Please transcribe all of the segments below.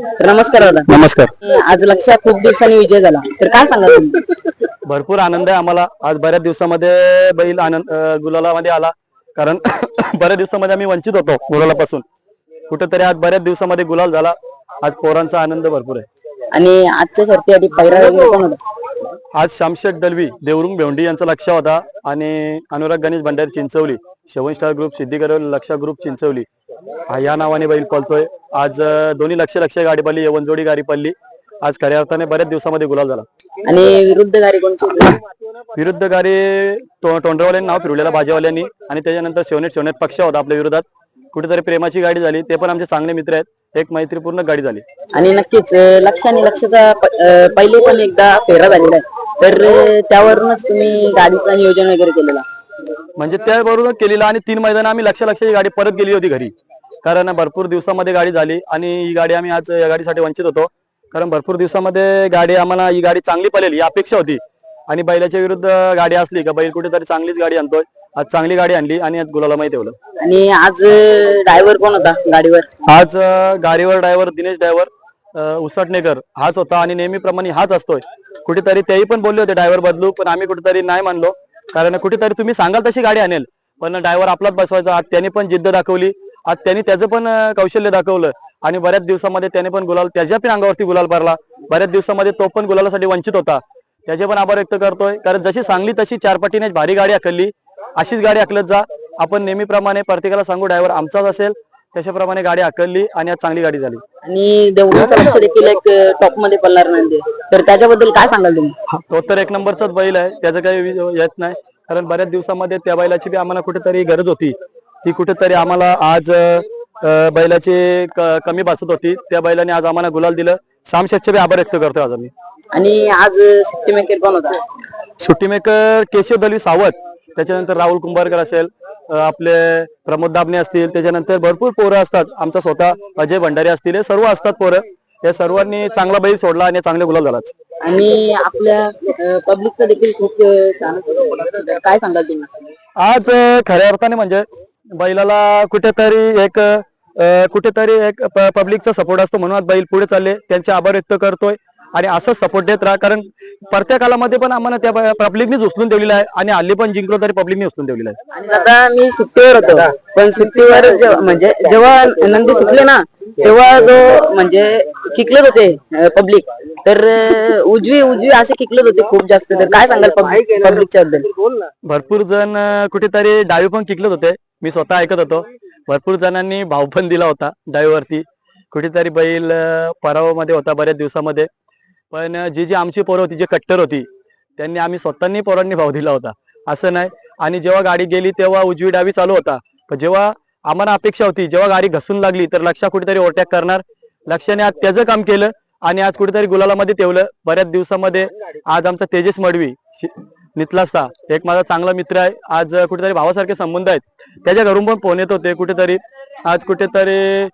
तर नमस्कार दादा. नमस्कार. आज लक्षात खूप दिवसांनी विजय झाला, तर काय सांगाल तुम्ही? भरपूर आनंद आहे आम्हाला. आज बऱ्याच दिवसामध्ये बैल गुलालामध्ये आला, कारण बऱ्याच दिवसामध्ये आम्ही वंचित होतो गुलालापासून. कुठेतरी आज बऱ्याच दिवसामध्ये गुलाल झाला. आज पोरांचा आनंद भरपूर आहे. आणि आजच्या शर्तीसाठी पैरा वगैरे कोण होता? आज शामशेख दलवी देवरुंग भेवंडी यांचा लक्ष होता आणि अनुराग गणेश भंडारी चिंचवली, शेवन स्टार ग्रुप सिद्धिकर लक्ष ग्रुप चिंचवली या नावाने बैल पळतोय. आज दोन्ही लक्ष गाडी पडली, यवनजोडी गाडी पडली. आज खऱ्या अर्थाने बऱ्याच दिवसामध्ये गुलाल झाला. आणि विरुद्ध गाडी कोणची होती? विरुद्ध गाडी तोंडरवाल्यांनी नाव फिरवलेला भाजीवाल्यांनी, आणि त्याच्यानंतर शेवनेट पक्ष होता आपल्या विरोधात. कुठेतरी प्रेमाची गाडी झाली. ते पण आमचे चांगले मित्र आहेत. एक मैत्रीपूर्ण गाडी झाली. आणि नक्कीच लक्षाचा पहिले पण एकदा फेरा झालेला आहे, तर त्यावरूनच तुम्ही गाडीचं नियोजन वगैरे केलेला? म्हणजे त्याबरोबर केलेला, आणि 3 मैदान आम्ही लक्षाची गाडी परत गेली होती घरी, कारण भरपूर दिवसामध्ये गाडी झाली. आणि ही गाडी आम्ही आज या गाडीसाठी वंचित होतो, कारण भरपूर दिवसामध्ये गाडी आम्हाला ही गाडी चांगली पळेल ही अपेक्षा होती. आणि बैलाच्या विरुद्ध गाडी असली का बैल कुठेतरी चांगलीच गाडी आणतोय. आज चांगली गाडी आणली आणि आज गुलाला माहिती ठेवलं. आणि आज ड्रायव्हर कोण होता गाडीवर? आज गाडीवर ड्रायव्हर दिनेश ड्रायव्हर उसाटणेकर हाच होता, आणि नेहमीप्रमाणे हाच असतोय. कुठेतरी तेही पण बोलले होते ड्रायव्हर बदलू, पण आम्ही कुठेतरी नाही मानलो, कारण कुठेतरी तुम्ही सांगाल तशी गाडी आणेल, पण ड्रायव्हर आपलाच बसवायचा. आज त्याने पण जिद्द दाखवली, आज त्यांनी त्याचं पण कौशल्य दाखवलं, आणि बऱ्याच दिवसामध्ये त्याने पण गुलाल, त्याच्या पण अंगावरती गुलाल भरला. बऱ्याच दिवसामध्ये तो पण गुलालासाठी वंचित होता, त्याचे पण आभार व्यक्त करतोय. कारण जशी सांगली तशी 4 पटीने भारी गाडी आखली, अशीच गाडी आखलत जा. आपण नेहमीप्रमाणे प्रत्येकाला सांगू ड्रायव्हर आमचाच असेल, त्याच्याप्रमाणे गाडी आखली आणि आज चांगली गाडी झाली. आणि देवळाचं लक्ष देखील एक टॉप मध्ये पडणार नाही, तर त्याच्याबद्दल काय सांगाल तुम्ही? तो तर 1 नंबरचाच बैल आहे, त्याचं काही येत नाही. कारण बऱ्याच दिवसामध्ये त्या बैलाची बी आम्हाला कुठेतरी गरज होती. ती कुठेतरी आम्हाला आज बैलाची कमी भासत होती. त्या बैलाने आज आम्हाला गुलाल दिलं. शामशेखचे बी आभार व्यक्त करतोय आज आम्ही. आणि आज सुट्टी मेकर कोण होता? सुट्टी मेकर केशव दलवी सावत, त्याच्यानंतर राहुल कुंभारकर असेल, आपले प्रमोद दाबणे असतील, त्याच्यानंतर भरपूर पोरं असतात. आमचा स्वतः अजय भंडारी असतील, हे सर्व असतात पोरं. या सर्वांनी चांगला बैल सोडला आणि चांगले गुलाल झालाच. आणि आपल्या पब्लिकचा देखील खूप छान, काय सांगाल तुम्ही? आज खऱ्या अर्थाने म्हणजे बैलाला कुठेतरी एक पब्लिकचा सपोर्ट असतो, म्हणून आज बैल पुढे चालले. त्यांचे आभार व्यक्त करतोय, आणि असंच सपोर्ट देत राहा, कारण प्रत्येक कालामध्ये पण आम्हाला त्या पब्लिकनीच उचलून ठेवलेला आहे, आणि हल्ली पण जिंकलो तरी पब्लिकने उचलून ठेवलेला आहे. आणि आता मी सुट्टीवर होतो, पण सुट्टीवर जेव्हा नंदी सुटले ना, तेव्हा जो म्हणजे किकलत होते पब्लिक, तर उजवी असे किकलत होते खूप जास्त. तर काय सांगाल पब्लिकच्या बद्दल? भरपूर जण कुठेतरी डावी पण किकलत होते, मी स्वतः ऐकत होतो. भरपूर जणांनी भाव पण दिला होता डावीवरती. कुठेतरी बैल परावामध्ये होता बऱ्याच दिवसामध्ये, पण जी आमची पोरं होती, जे कट्टर होती, त्यांनी आम्ही स्वतःनी पोरांनी भाव दिला होता, असं नाही. आणि जेव्हा गाडी गेली तेव्हा उजवी डावी चालू होता, पण जेव्हा आम्हाला अपेक्षा होती जेव्हा गाडी घसून लागली तर लक्ष कुठेतरी ओव्हरटेक करणार, लक्षाने आज त्याचं काम केलं आणि आज कुठेतरी गुलालामध्ये ठेवलं. बऱ्याच दिवसामध्ये आज आमचा तेजस मडवी नितलासा एक माझा चांगला मित्र आहे, आज कुठेतरी भावासारखे संबंध आहेत. त्याच्या घरून पण फोन येत होते. कुठेतरी आज कुठेतरी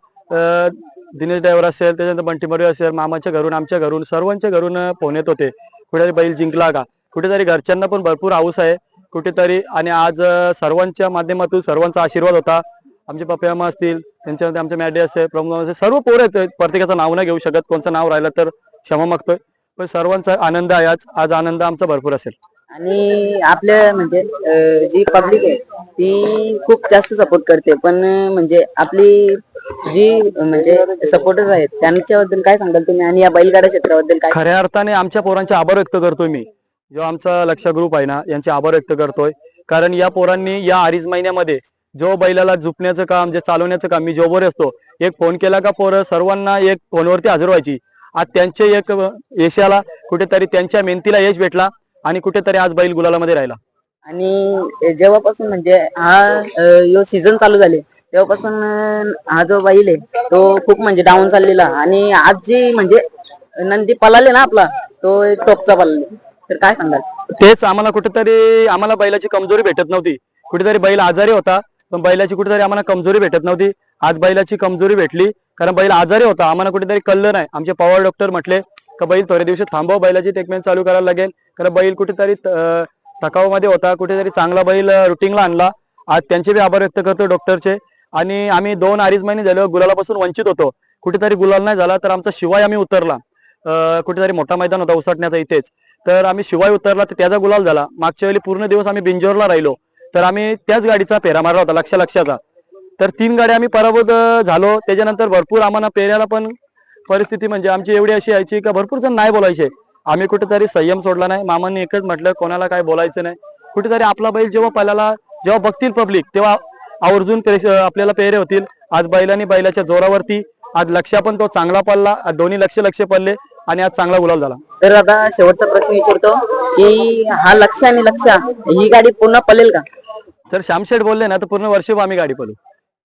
दिनेश ड्रायव्हर असेल, त्याच्यानंतर बंटी मडवी असेल, मामाच्या घरून, आमच्या घरून, सर्वांच्या घरून फोन येत होते. कुठेतरी बैल जिंकला का, कुठेतरी घरच्यांना पण भरपूर हाऊस आहे कुठेतरी. आणि आज सर्वांच्या माध्यमातून सर्वांचा आशीर्वाद होता. आमचे पप्पा मामा असतील, त्यांच्यामध्ये आमचे मॅडे असेल, प्रमुख असेल, सर्व पोरं आहेत. प्रत्येकाचं नाव नाही घेऊ शकत, कोणचं नाव राहिलं तर क्षमा मागतोय, पण सर्वांचा आनंद आहे. आज आनंद आमचा भरपूर असेल. आणि आपल्या म्हणजे जी पब्लिक आहे ती खूप जास्त सपोर्ट करते, पण म्हणजे आपली जी म्हणजे सपोर्टर आहेत त्यांच्याबद्दल काय सांगाल तुम्ही? आणि या बैलगाडा क्षेत्राबद्दल काय? खऱ्या अर्थाने आमच्या पोरांचे आभार व्यक्त करतोय मी, जो आमचा लक्ष ग्रुप आहे ना, यांचे आभार व्यक्त करतोय. कारण या पोरांनी या 2.5 महिन्यामध्ये जो बैलाला झुपण्याचं काम, जे चालवण्याचं काम, मी जॉबवर असतो, एक फोन केला का पोरं सर्वांना एक फोनवरती हजर व्हायची. आज त्यांचे एक यशाला कुठेतरी त्यांच्या मेहनतीला यश भेटला, आणि कुठेतरी आज बैल गुलालामध्ये राहिला. आणि जेव्हापासून म्हणजे हा सीझन चालू झाले तेव्हापासून हा जो बैल आहे तो खूप म्हणजे डाऊन चाललेला, आणि आज जी म्हणजे नंदी पळाले ना आपला, तो एक टॉपचा पळाले, तर काय सांगाल? तेच आम्हाला कुठेतरी आम्हाला बैलाची कमजोरी भेटत नव्हती. कुठेतरी बैल आजारी होता, पण बैलाची कुठेतरी आम्हाला कमजोरी भेटत नव्हती. आज बैलाची कमजोरी भेटली, कारण बैल आजारी होता. आम्हाला कुठेतरी कळलं नाही. आमचे पवार डॉक्टर म्हटले का बैल थोड्या दिवशी थांबव, बैलाची ट्रीटमेंट चालू करायला लागेल, कारण बैल कुठेतरी थकावामध्ये होता. कुठेतरी चांगला बैल रुटीनला आणला. आज त्यांचे बी आभार व्यक्त करतो डॉक्टरचे. आणि आम्ही 2-2.5 महिने झाले गुलालापासून वंचित होतो. कुठेतरी गुलाल नाही झाला तर आमचा शिवाय आम्ही उतरला, कुठेतरी मोठा मैदान होता उसटण्याचा इथेच, तर आम्ही शिवाय उतरला तर त्याचा गुलाल झाला. मागच्या वेळी पूर्ण दिवस आम्ही बिंजोरला राहिलो तर आम्ही त्याच गाडीचा फेरा मारला होता लक्षाचा. तर 3 गाड्या आम्ही पराभूत झालो. त्याच्यानंतर भरपूर आम्हाला पेऱ्याला पण परिस्थिती म्हणजे आमची एवढी अशी यायची का भरपूर जण नाही बोलायचे. आम्ही कुठेतरी संयम सोडला नाही. मामांनी एकच म्हटलं कोणाला काय बोलायचं नाही. कुठेतरी आपला बैल जेव्हा पळाला, जेव्हा बघतील पब्लिक तेव्हा आवर्जून आपल्याला पेरे होतील. आज बैलांनी बैलाच्या जोरावरती आज लक्ष पण तो चांगला पडला, दोन्ही लक्ष पडले आणि आज चांगला गुलाल झाला. तर आता शेवटचा प्रश्न विचारतो की हा लक्ष आणि लक्ष ही गाडी पुन्हा पळेल का? तर श्यामशेठ बोलले ना तर पूर्ण वर्षभर आम्ही गाडी पळू.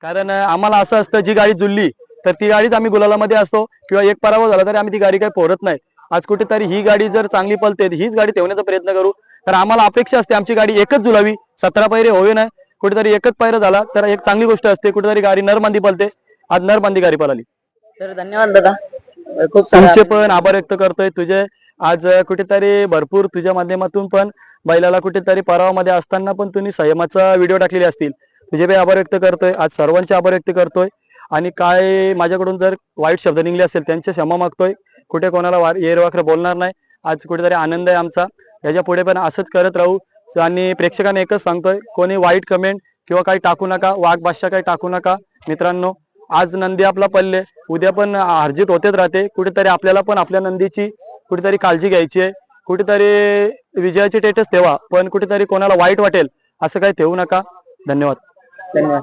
कारण आम्हाला असं असतं जी गाडी जुळली तर ती गाडीच आम्ही गुलालामध्ये असतो किंवा एक पराभव झाला तरी आम्ही ती गाडी काही पोरत नाही. आज कुठेतरी ही गाडी जर चांगली पळते हीच गाडी ठेवण्याचा प्रयत्न करू. तर आम्हाला अपेक्षा असते आमची गाडी एकच जुलावी, 17 पैरे होऊ नये. कुठेतरी एकच पैरा झाला तर एक चांगली गोष्ट असते. कुठेतरी गाडी नरमांदी पळते, आज नरमांदी गाडी पळाली. तर धन्यवाद दादा, खूप तुमचे पण आभार व्यक्त करतोय. तुझे आज कुठेतरी भरपूर तुझ्या माध्यमातून पण बैलाला कुठेतरी परावामध्ये असताना पण तुम्ही संयमाचा व्हिडिओ टाकलेले असतील, तुझे बी आभार व्यक्त करतोय. आज सर्वांचे आभार व्यक्त करतोय आणि काय माझ्याकडून जर वाईट शब्द निघले असेल त्यांचे क्षमा मागतोय. कुठे कोणाला येरवाखरं बोलणार नाही. आज कुठेतरी आनंद आहे आमचा. याच्या पुढे पण असंच करत राहू आणि प्रेक्षकांना एकच सांगतोय, कोणी वाईट कमेंट किंवा काही टाकू नका, वाघ भाषा काही टाकू नका. मित्रांनो, आज नंदी आपला पल्ले, उद्या पण हरजीत होतेच राहते. कुठेतरी आपल्याला पण आपल्या नंदीची कुठेतरी काळजी घ्यायची आहे. कुठेतरी विजयाची टेटस ठेवा, पण कुठेतरी कोणाला वाईट वाटेल असं काही ठेवू नका. धन्यवाद.